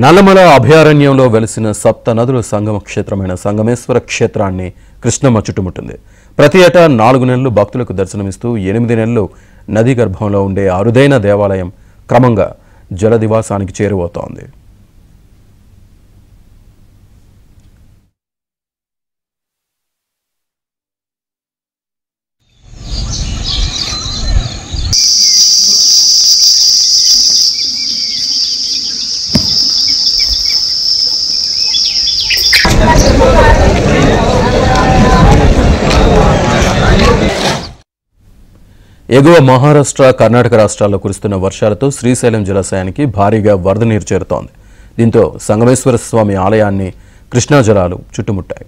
నల్లమల అభయారణ్యంలో వెలిసిన సప్త నదుల సంగమ క్షేత్రమైన సంగమేశ్వర క్షేత్రాన్ని కృష్ణమ్మ చుట్టుముట్టింది. ప్రతి ఏటా 4 నెలలు భక్తులకు దర్శనమిస్తూ 8 నెలలు నదీ గర్భంలో ఉండే అరుదైన దేవాలయం క్రమంగా జలదివాసానికి చేరువవుతోంది. ఎగువ మహారాష్ట్ర, కర్ణాటక రాష్ట్రాల్లో కురుస్తున్న వర్షాలతో శ్రీశైలం జలాశయానికి భారీగా వరద నీరు చేరుతోంది. దీంతో సంగమేశ్వర స్వామి ఆలయాన్ని కృష్ణా జలాలు చుట్టుముట్టాయి.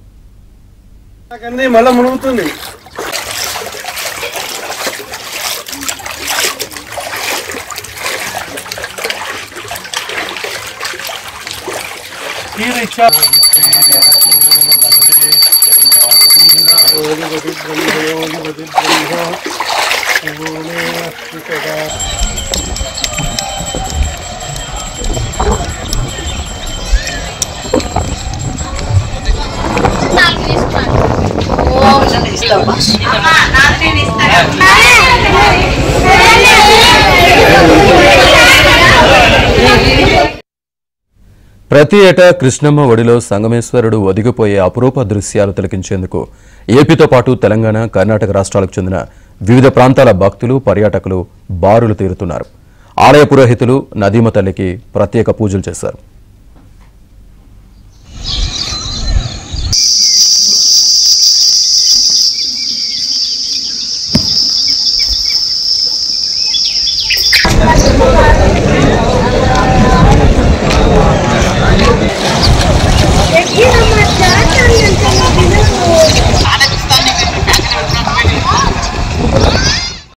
ప్రతి ఏటా కృష్ణమ్మ ఒడిలో సంగమేశ్వరుడు ఒదిగిపోయే అపురూప దృశ్యాలు తిలకించేందుకు ఏపీతో పాటు తెలంగాణ, కర్ణాటక రాష్ట్రాలకు చెందిన వివిధ ప్రాంతాల భక్తులు, పర్యాటకులు బారులు తీరుతున్నారు. ఆలయ పురోహితులు నదీమ తల్లికి ప్రత్యేక పూజలు చేశారు.